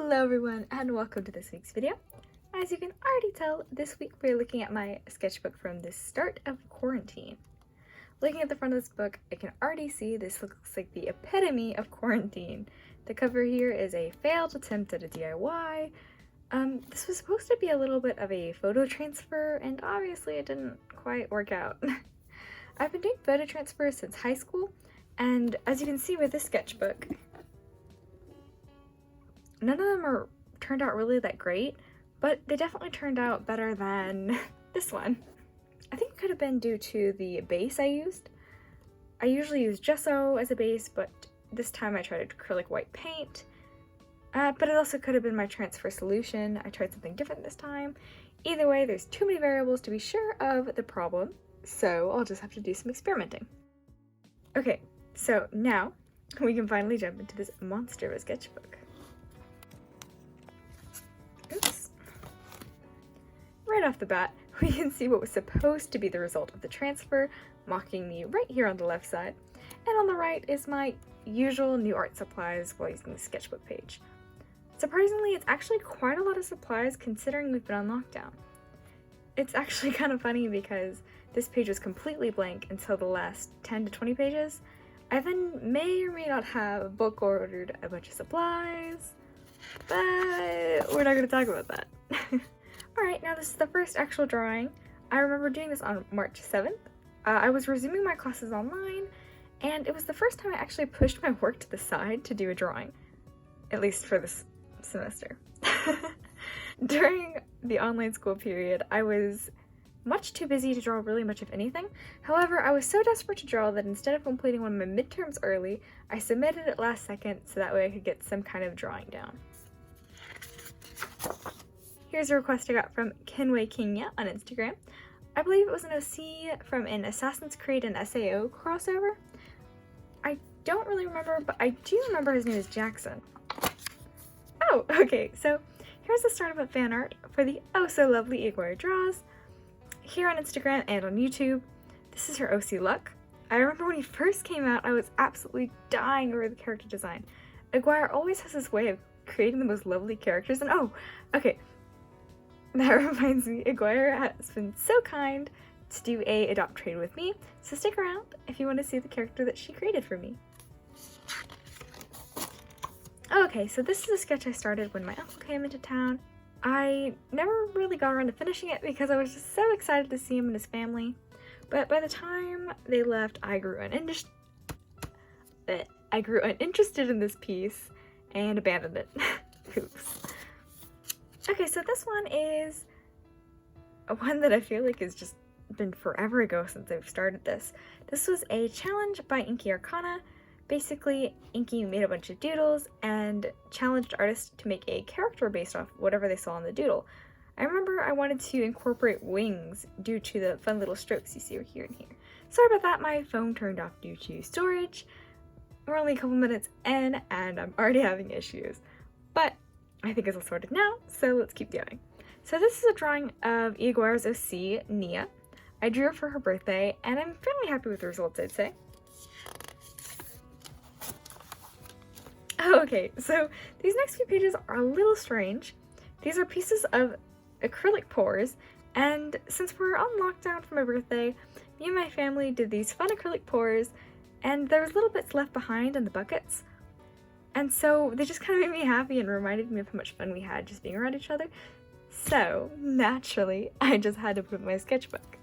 Hello everyone and welcome to this week's video. As you can already tell, this week we're looking at my sketchbook from the start of quarantine. Looking at the front of this book, I can already see this looks like the epitome of quarantine. The cover here is a failed attempt at a DIY. This was supposed to be a little bit of a photo transfer and obviously it didn't quite work out. I've been doing photo transfers since high school, and as you can see with this sketchbook, none of them turned out really that great, but they definitely turned out better than this one. I think it could have been due to the base I used. I usually use gesso as a base, but this time I tried acrylic white paint. But it also could have been my transfer solution. I tried something different this time. Either way, there's too many variables to be sure of the problem, so I'll just have to do some experimenting. Okay, so now we can finally jump into this monster of a sketchbook. Oops. Right off the bat, we can see what was supposed to be the result of the transfer, mocking me right here on the left side, and on the right is my usual new art supplies while using the sketchbook page. Surprisingly, it's actually quite a lot of supplies considering we've been on lockdown. It's actually kind of funny because this page was completely blank until the last 10 to 20 pages. I then may or may not have bulk ordered a bunch of supplies, but we're not going to talk about that. Alright, now this is the first actual drawing. I remember doing this on March 7th. I was resuming my classes online, and it was the first time I actually pushed my work to the side to do a drawing, at least for this semester. During the online school period, I was much too busy to draw really much of anything. However, I was so desperate to draw that instead of completing one of my midterms early, I submitted it last second so that way I could get some kind of drawing down. Here's a request I got from Kenway Kenya on Instagram. I believe it was an OC from an Assassin's Creed and SAO crossover. I don't really remember, but I do remember his name is Jackson. Oh, okay, so here's the start of a fan art for the oh so lovely Aguirre Draws. Here on Instagram and on YouTube, this is her OC look. I remember when he first came out, I was absolutely dying over the character design. Aguirre always has this way of creating the most lovely characters, and oh, okay, that reminds me, Aguirre has been so kind to do a adopt trade with me, so stick around if you want to see the character that she created for me. Okay, so this is a sketch I started when my uncle came into town. I never really got around to finishing it because I was just so excited to see him and his family, but by the time they left, I grew uninterested in this piece and abandoned it. Oops. Okay, so this one is one that I feel like has just been forever ago since I've started this. This was a challenge by Inky Arcana. Basically, Inky made a bunch of doodles and challenged artists to make a character based off whatever they saw on the doodle. I remember I wanted to incorporate wings due to the fun little strokes you see here and here. Sorry about that, my phone turned off due to storage. We're only a couple minutes in and I'm already having issues. But I think it's all sorted now, so let's keep going. So this is a drawing of Aguirre's OC, Nia. I drew her for her birthday, and I'm fairly happy with the results, I'd say. Okay, so these next few pages are a little strange. These are pieces of acrylic pours, and since we're on lockdown for my birthday, me and my family did these fun acrylic pours, and there was little bits left behind in the buckets. And so they just kind of made me happy and reminded me of how much fun we had just being around each other. So naturally, I just had to put in my sketchbook.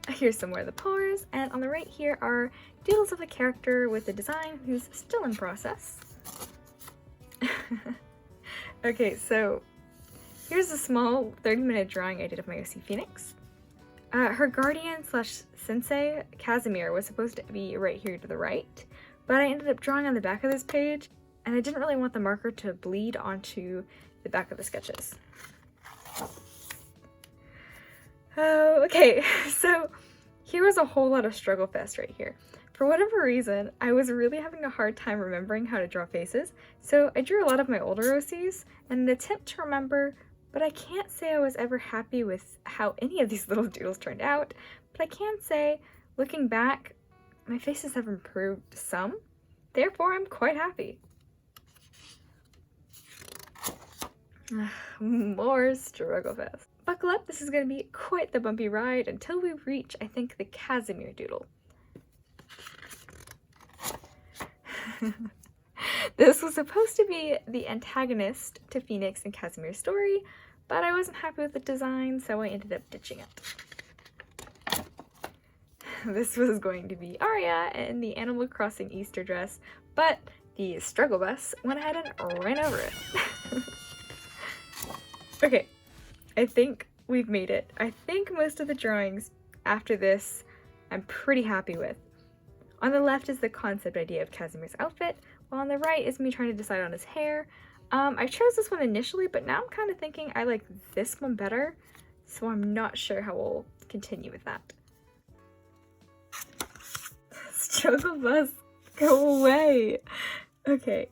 Here's some more of the pours, and on the right here are doodles of a character with a design who's still in process. Okay, so here's a small 30-minute drawing I did of my OC Phoenix. Her guardian slash sensei, Casimir, was supposed to be right here to the right, but I ended up drawing on the back of this page, and I didn't really want the marker to bleed onto the back of the sketches. Oh, okay, so here was a whole lot of struggle fest right here. For whatever reason, I was really having a hard time remembering how to draw faces, so I drew a lot of my older OCs in an attempt to remember, but I can't say I was ever happy with how any of these little doodles turned out, but I can say, looking back, my faces have improved some, therefore I'm quite happy. More struggle fest. Buckle up, this is going to be quite the bumpy ride until we reach, I think, the Casimir doodle. This was supposed to be the antagonist to Phoenix and Casimir's story, but I wasn't happy with the design, so I ended up ditching it. This was going to be Arya in the Animal Crossing Easter dress, but the struggle bus went ahead and ran over it. Okay, I think we've made it. I think most of the drawings after this I'm pretty happy with. On the left is the concept idea of Casimir's outfit, while on the right is me trying to decide on his hair. I chose this one initially, but now I'm kind of thinking I like this one better, so I'm not sure how we'll continue with that. Struggle bus, go away! Okay,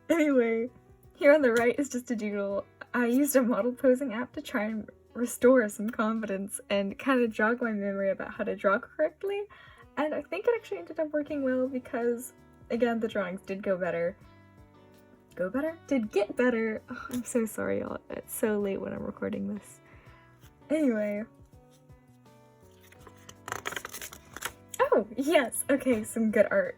anyway, here on the right is just a doodle. I used a model posing app to try and restore some confidence and kind of jog my memory about how to draw correctly, and I think it actually ended up working well because, again, the drawings did go better. Did get better. Oh, I'm so sorry, y'all. It's so late when I'm recording this. Anyway. Oh, yes. Okay, some good art.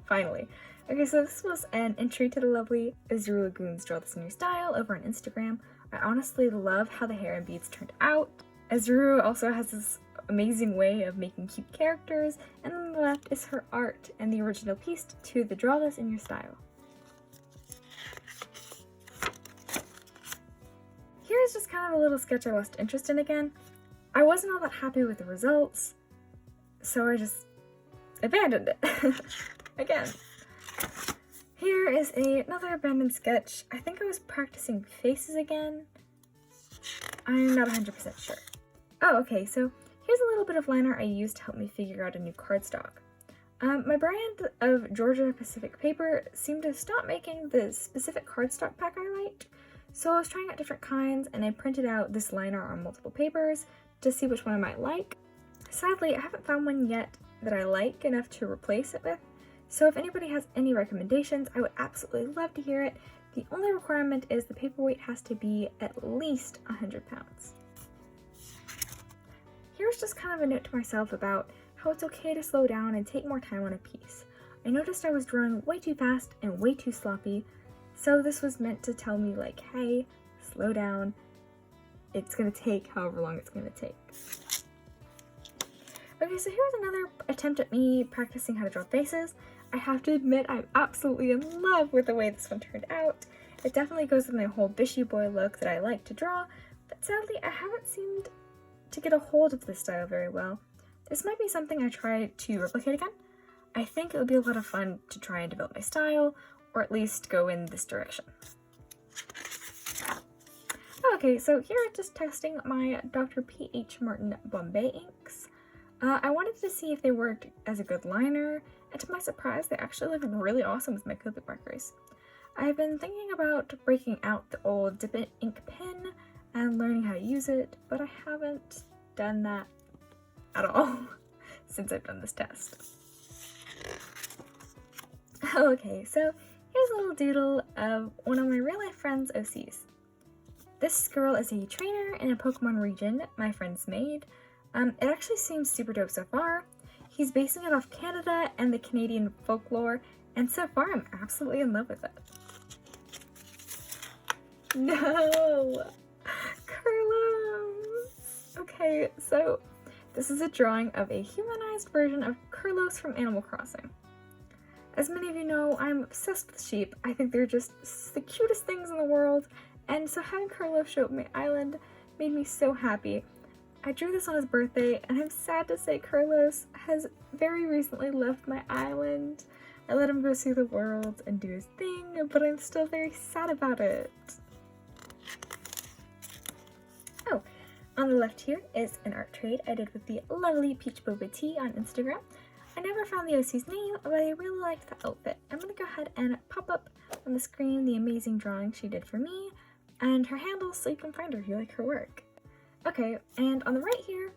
Finally. Okay, so this was an entry to the lovely Azure Lagoons Draw This in Your Style over on Instagram. I honestly love how the hair and beads turned out. Azure also has this amazing way of making cute characters, and on the left is her art and the original piece to the Draw This in Your Style. Here's just kind of a little sketch I lost interest in again. I wasn't all that happy with the results, so I just abandoned it. Again. Here is another abandoned sketch. I think I was practicing faces again. I'm not 100% sure. Oh, okay, so here's a little bit of liner I used to help me figure out a new cardstock. My brand of Georgia Pacific paper seemed to stop making the specific cardstock pack I liked, so I was trying out different kinds and I printed out this liner on multiple papers to see which one I might like. Sadly, I haven't found one yet that I like enough to replace it with, so if anybody has any recommendations, I would absolutely love to hear it. The only requirement is the paperweight has to be at least 100 pounds. Here's just kind of a note to myself about how it's okay to slow down and take more time on a piece. I noticed I was drawing way too fast and way too sloppy, so this was meant to tell me like, hey, slow down. It's gonna take however long it's gonna take. Okay, so here's another attempt at me practicing how to draw faces. I have to admit I'm absolutely in love with the way this one turned out. It definitely goes with my whole bishy boy look that I like to draw, but sadly I haven't seemed to get a hold of this style very well. This might be something I try to replicate again. I think it would be a lot of fun to try and develop my style, or at least go in this direction. Okay, so here I'm just testing my Dr. P.H. Martin Bombay inks. I wanted to see if they worked as a good liner, and to my surprise, they actually look really awesome with my Copic markers. I've been thinking about breaking out the old dip ink pen and learning how to use it, but I haven't done that at all since I've done this test. Okay, so here's a little doodle of one of my real-life friend's OCs. This girl is a trainer in a Pokemon region my friend's made. It actually seems super dope so far. He's basing it off Canada and the Canadian folklore, and so far I'm absolutely in love with it. No! Kurlos! Okay, so this is a drawing of a humanized version of Kurlos from Animal Crossing. As many of you know, I'm obsessed with sheep. I think they're just the cutest things in the world, and so having Kurlos show up my island made me so happy. I drew this on his birthday, and I'm sad to say Kurlos has very recently left my island. I let him go see the world and do his thing, but I'm still very sad about it. Oh, on the left here is an art trade I did with the lovely Peach Boba Tea on Instagram. I never found the OC's name, but I really liked the outfit. I'm going to go ahead and pop up on the screen the amazing drawing she did for me, and her handle so you can find her if you like her work. Okay, and on the right here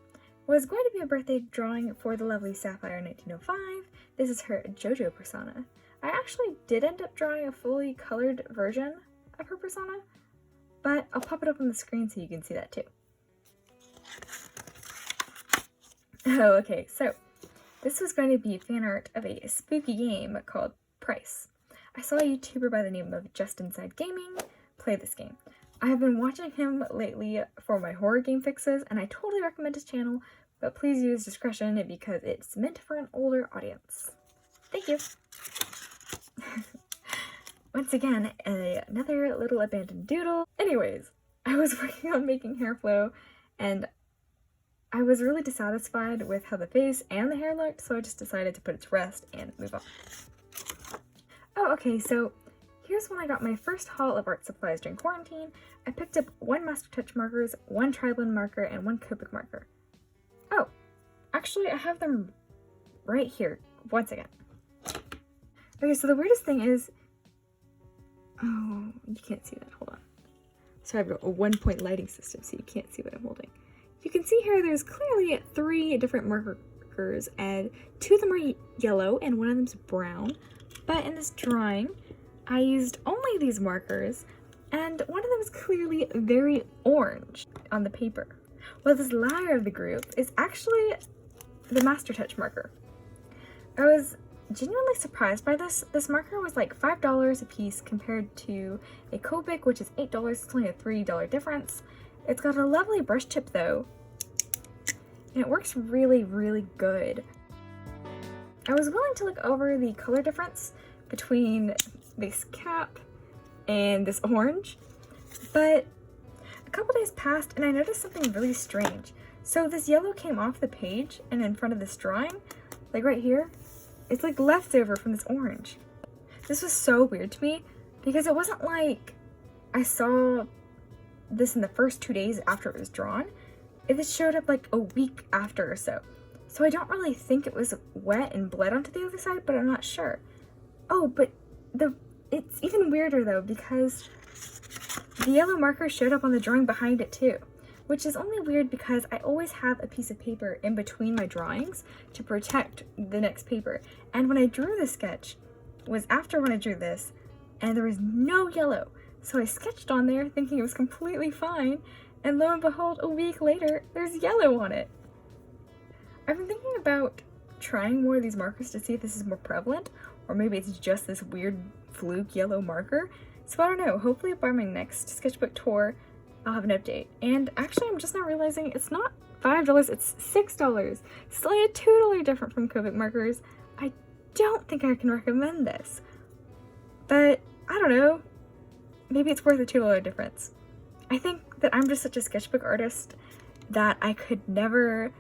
was going to be a birthday drawing for the lovely Sapphire 1905. This is her JoJo persona. I actually did end up drawing a fully colored version of her persona, but I'll pop it up on the screen so you can see that too. Oh, okay, so this was going to be fan art of a spooky game called Price. I saw a YouTuber by the name of Just Inside Gaming play this game. I have been watching him lately for my horror game fixes, and I totally recommend his channel, but please use discretion because it's meant for an older audience. Thank you! Once again, another little abandoned doodle. Anyways, I was working on making hair flow, and I was really dissatisfied with how the face and the hair looked, so I just decided to put it to rest and move on. Oh, okay, so here's when I got my first haul of art supplies during quarantine. I picked up 1 Master Touch markers, 1 Tri-Blend marker, and 1 Copic marker. Oh, actually I have them right here. One second. Okay, so the weirdest thing is, oh, you can't see that, hold on. So I have a 1-point lighting system, so you can't see what I'm holding. You can see here there's clearly 3 different markers, and 2 of them are yellow and 1 of them's brown. But in this drawing, I used only these markers, and one of them is clearly very orange on the paper. Well, this latter of the group is actually the Master Touch marker. I was genuinely surprised by this. This marker was like $5 a piece compared to a Copic, which is $8. It's only a $3 difference. It's got a lovely brush tip though, and it works really, really good. I was willing to look over the color difference between this cap and this orange, but a couple days passed and I noticed something really strange. So this yellow came off the page and in front of this drawing, like right here, it's like leftover from this orange. This was so weird to me because it wasn't like I saw this in the first 2 days after it was drawn. It just showed up like a week after or so. So I don't really think it was wet and bled onto the other side, but I'm not sure. Oh, but it's even weirder though because the yellow marker showed up on the drawing behind it too, which is only weird because I always have a piece of paper in between my drawings to protect the next paper. And when I drew the sketch was after when I drew this, and there was no yellow. So I sketched on there thinking it was completely fine, and lo and behold, a week later, there's yellow on it. I've been thinking about trying more of these markers to see if this is more prevalent, or maybe it's just this weird fluke yellow marker. So I don't know, hopefully by my next sketchbook tour, I'll have an update. And actually, I'm just now realizing it's not $5, it's $6. Still a $2 different from Copic markers. I don't think I can recommend this, but I don't know, maybe it's worth a $2 difference. I think that I'm just such a sketchbook artist that I could never,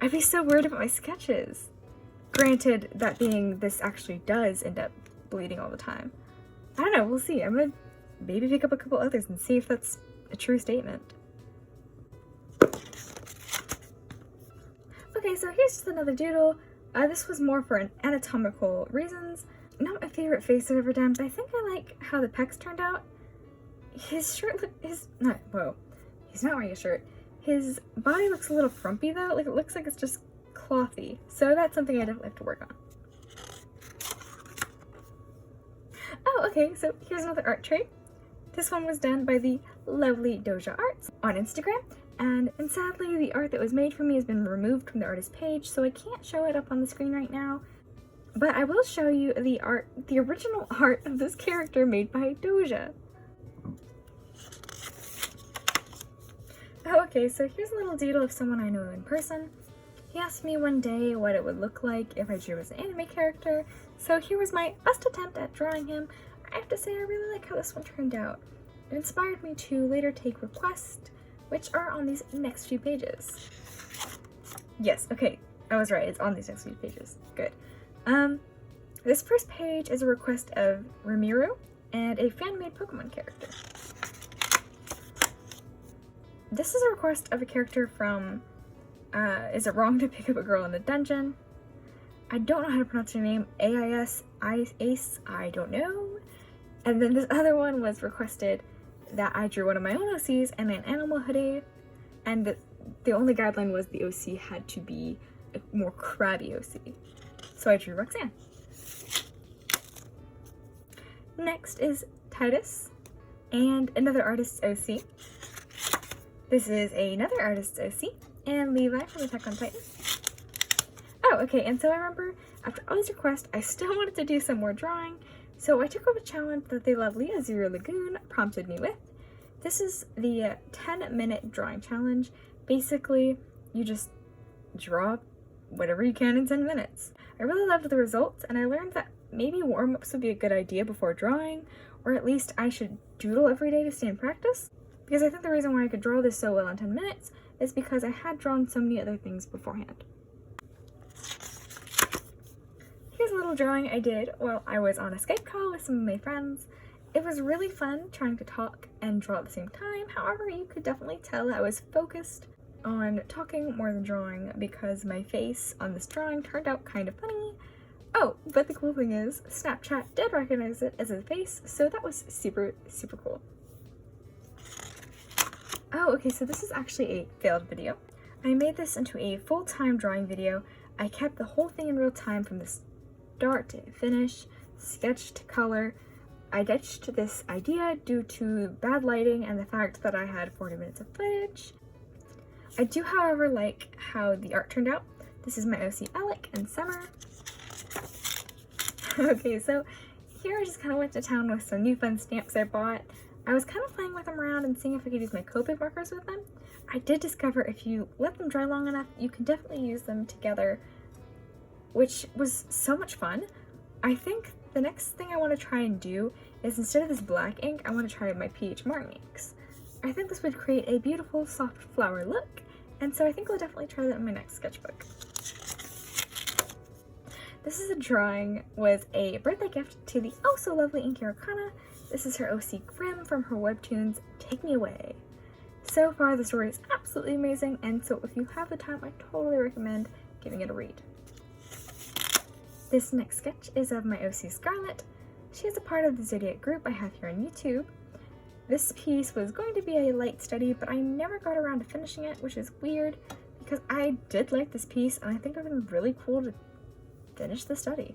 I'd be so worried about my sketches. Granted, that being this actually does end up bleeding all the time. I don't know, we'll see. I'm gonna maybe pick up a couple others and see if that's a true statement. Okay, so here's just another doodle. This was more for anatomical reasons. Not my favorite face I've ever done, but I think I like how the pecs turned out. His shirt he's not wearing a shirt. His body looks a little frumpy though, like it looks like it's just clothy. So that's something I definitely have to work on. Oh, okay, so here's another art trait. This one was done by the lovely Doja Arts on Instagram, and sadly the art that was made for me has been removed from the artist page, so I can't show it up on the screen right now. But I will show you the original art of this character made by Doja. Oh, okay, so here's a little doodle of someone I know in person. He asked me one day what it would look like if I drew as an anime character, so here was my best attempt at drawing him. I have to say I really like how this one turned out. It inspired me to later take requests, which are on these next few pages. Yes, okay, I was right, it's on these next few pages. Good. This first page is a request of Rimuru and a fan-made Pokemon character. This is a request of a character from Is It Wrong to Pick Up a Girl in the Dungeon? I don't know how to pronounce her name. Ace, I don't know. And then this other one was requested that I drew one of my own OCs and an animal hoodie, and the only guideline was the OC had to be a more crabby OC. So I drew Roxanne. Next is Titus, and another artist's OC. This is another artist's OC, and Levi from Attack on Titan. Oh, okay, and so I remember after all these requests, I still wanted to do some more drawing, so I took up a challenge that the lovely Azure Lagoon prompted me with. This is the 10-minute drawing challenge. Basically, you just draw whatever you can in 10 minutes. I really loved the results, and I learned that maybe warm-ups would be a good idea before drawing, or at least I should doodle every day to stay in practice. Because I think the reason why I could draw this so well in 10 minutes is because I had drawn so many other things beforehand. Here's a little drawing I did while I was on a Skype call with some of my friends. It was really fun trying to talk and draw at the same time. However, you could definitely tell I was focused on talking more than drawing because my face on this drawing turned out kind of funny. Oh, but the cool thing is, Snapchat did recognize it as a face, so that was super, super cool. Oh, okay, so this is actually a failed video. I made this into a full-time drawing video. I kept the whole thing in real time from the start to finish, sketch to color. I ditched this idea due to bad lighting and the fact that I had 40 minutes of footage. I do, however, like how the art turned out. This is my OC Alec and Summer. Okay, so here I just kind of went to town with some new fun stamps I bought. I was kind of playing with them around and seeing if I could use my Copic markers with them. I did discover if you let them dry long enough, you can definitely use them together, which was so much fun. I think the next thing I want to try and do is, instead of this black ink, I want to try my P.H. Martin inks. I think this would create a beautiful soft flower look, and so I think I'll definitely try that in my next sketchbook. This is a drawing was a birthday gift to the oh so lovely Inky Arcana. This is her OC Grimm from her webtoons Take Me Away. So far the story is absolutely amazing, and so if you have the time, I totally recommend giving it a read. This next sketch is of my OC Scarlet. She is a part of the Zodiac group I have here on YouTube. This piece was going to be a light study, but I never got around to finishing it, which is weird because I did like this piece and I think it would have been really cool to finish the study.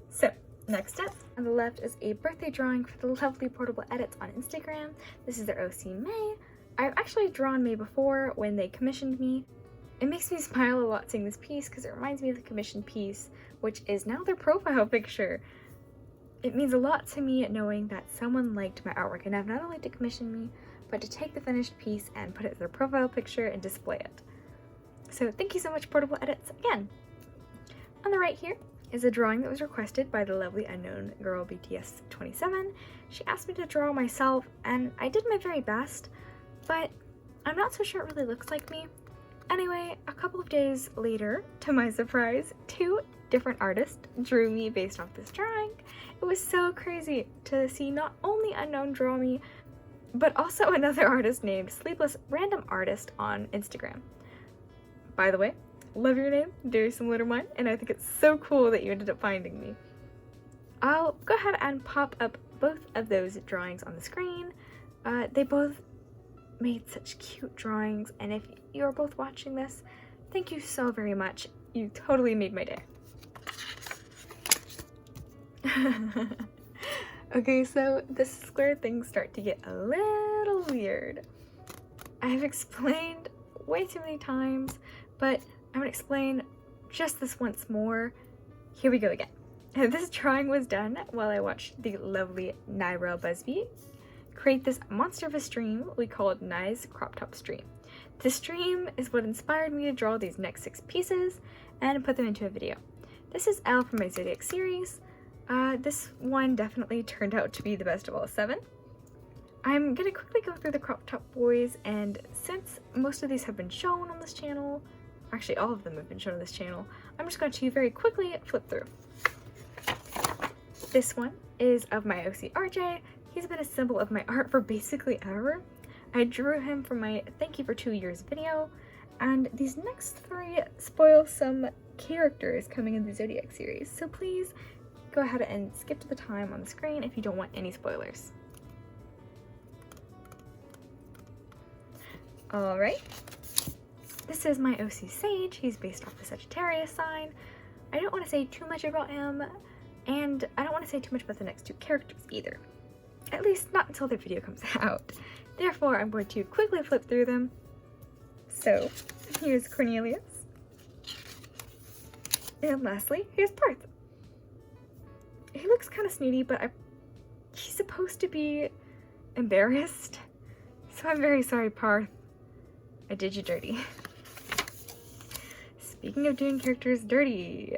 So, next up, on the left is a birthday drawing for the lovely Portable Edits on Instagram. This is their OC May. I've actually drawn May before when they commissioned me. It makes me smile a lot seeing this piece because it reminds me of the commissioned piece, which is now their profile picture. It means a lot to me knowing that someone liked my artwork enough not only to commission me, but to take the finished piece and put it as their profile picture and display it. So thank you so much, Portable Edits, again. On the right here is a drawing that was requested by the lovely unknown girl BTS27. She asked me to draw myself, and I did my very best, but I'm not so sure it really looks like me. Anyway, a couple of days later, to my surprise, 2 different artists drew me based off this drawing. It was so crazy to see not only unknown draw me, but also another artist named Sleepless Random Artist on Instagram. By the way, love your name, very similar to mine, and I think it's so cool that you ended up finding me. I'll go ahead and pop up both of those drawings on the screen. They both made such cute drawings, and if you're both watching this, thank you so very much. You totally made my day. Okay, so the square things start to get a little weird. I've explained way too many times, but I'm gonna explain just this once more. Here we go again. This drawing was done while I watched the lovely Nyrel Busby create this monster of a stream we called Nye's Crop Top Stream. This stream is what inspired me to draw these next 6 pieces and put them into a video. This is Elle from my Zodiac series. This one definitely turned out to be the best of all 7. I'm gonna quickly go through the Crop Top Boys, and since most of these have been shown on this channel, actually all of them have been shown on this channel, I'm just going to very quickly flip through. This one is of my OC RJ. He's been a symbol of my art for basically ever. I drew him for my Thank You for 2 Years video, and these next 3 spoil some characters coming in the Zodiac series, so please go ahead and skip to the time on the screen if you don't want any spoilers. Alright, this is my OC Sage. He's based off the Sagittarius sign. I don't want to say too much about him And I don't want to say too much about the next two characters either. At least not until the video comes out. Therefore, I'm going to quickly flip through them. So, here's Cornelius. And lastly, here's Parth. He looks kind of snooty, but he's supposed to be embarrassed. So I'm very sorry, Parth. I did you dirty. Speaking of doing characters dirty,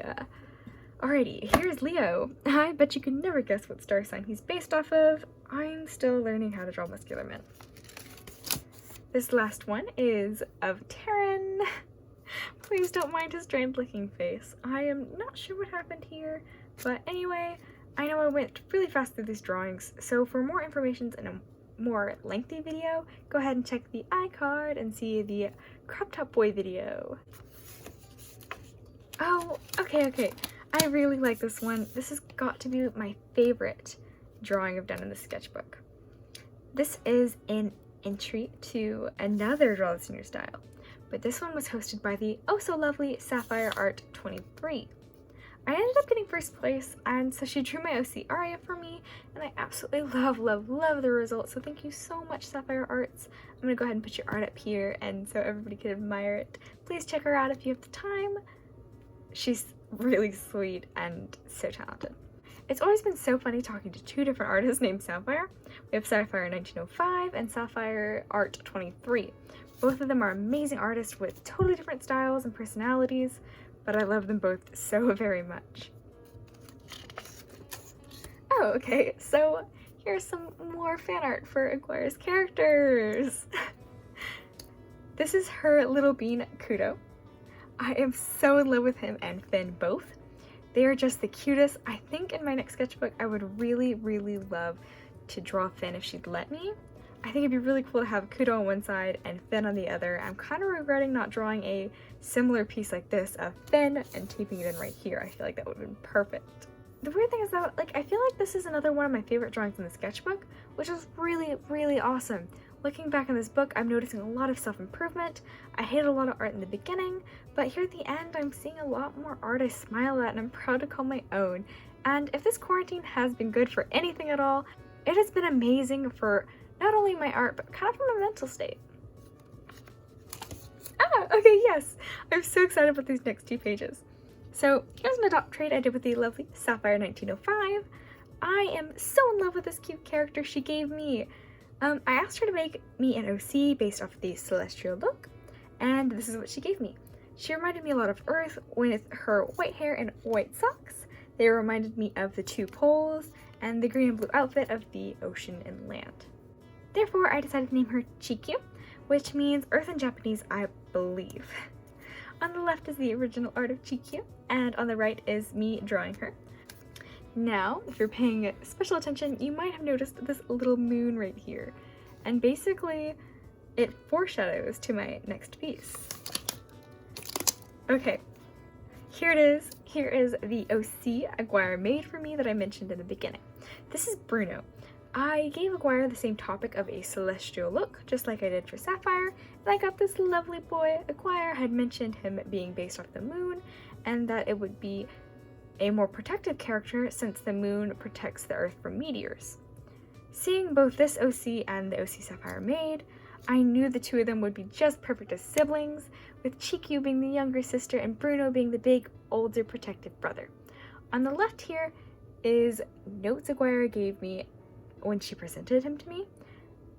alrighty, here's Leo. I bet you could never guess what star sign he's based off of. I'm still learning how to draw muscular men. This last one is of Terran. Please don't mind his drained looking face. I am not sure what happened here, but anyway, I know I went really fast through these drawings, so for more information in a more lengthy video, go ahead and check the iCard and see the Crop Top Boy video. Oh, okay. I really like this one. This has got to be my favorite drawing I've done in the sketchbook. This is an entry to another Draw This in Your Style, but this one was hosted by the oh so lovely Sapphire Art 23. I ended up getting first place, and so she drew my OC Aria for me, and I absolutely love the results, so thank you so much, Sapphire Arts. I'm gonna go ahead and put your art up here, and so everybody can admire it. Please check her out if you have the time. She's really sweet and so talented. It's always been so funny talking to two different artists named Sapphire. We have Sapphire 1905 and Sapphire Art 23. Both of them are amazing artists with totally different styles and personalities, but I love them both so very much. Oh, okay, so here's some more fan art for Aguirre's characters. This is her little bean, Kudo. I am so in love with him and Finn both. They are just the cutest. I think in my next sketchbook, I would really love to draw Finn if she'd let me. I think it'd be really cool to have Kudo on one side and Finn on the other. I'm kind of regretting not drawing a similar piece like this of Finn and taping it in right here. I feel like that would have been perfect. The weird thing is that, I feel like this is another one of my favorite drawings in the sketchbook, which is really awesome. Looking back in this book, I'm noticing a lot of self-improvement. I hated a lot of art in the beginning, but here at the end, I'm seeing a lot more art I smile at and I'm proud to call my own. And if this quarantine has been good for anything at all, it has been amazing for not only my art, but kind of for my mental state. Okay, yes! I'm so excited about these next two pages. So here's an adopt trade I did with the lovely Sapphire 1905. I am so in love with this cute character she gave me. I asked her to make me an OC based off of the celestial look, and this is what she gave me. She reminded me a lot of Earth with her white hair and white socks. They reminded me of the two poles and the green and blue outfit of the ocean and land. Therefore, I decided to name her Chikyu, which means Earth in Japanese, I believe. On the left is the original art of Chikyu, and on the right is me drawing her. Now, if you're paying special attention, you might have noticed this little moon right here, and basically it foreshadows to my next piece. Okay, here it is. Here is the OC Aguirre made for me that I mentioned in the beginning. This is Bruno. I gave Aguirre the same topic of a celestial look, just like I did for Sapphire, and I got this lovely boy. Aguirre had mentioned him being based off the moon, and that it would be a more protective character since the moon protects the Earth from meteors. Seeing both this OC and the OC Sapphire made, I knew the two of them would be just perfect as siblings, with Chikyu being the younger sister and Bruno being the big, older, protective brother. On the left here is notes Aguirre gave me when she presented him to me,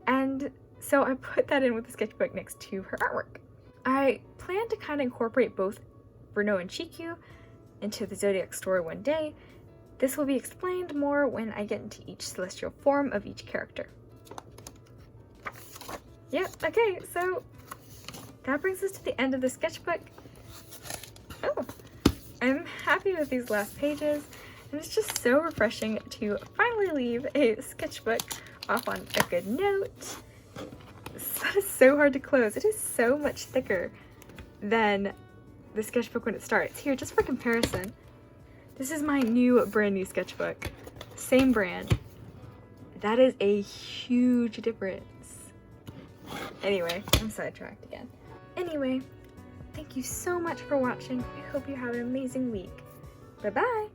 and so I put that in with the sketchbook next to her artwork. I plan to kind of incorporate both Bruno and Chikyu into the Zodiac story one day. This will be explained more when I get into each celestial form of each character. Yep, okay, so that brings us to the end of the sketchbook. Oh, I'm happy with these last pages, and it's just so refreshing to finally leave a sketchbook off on a good note. That is so hard to close. It is so much thicker than the sketchbook when it starts. Here, just for comparison, this is my brand new sketchbook. Same brand. That is a huge difference. Anyway, I'm sidetracked again. Anyway, thank you so much for watching. I hope you have an amazing week. Bye-bye!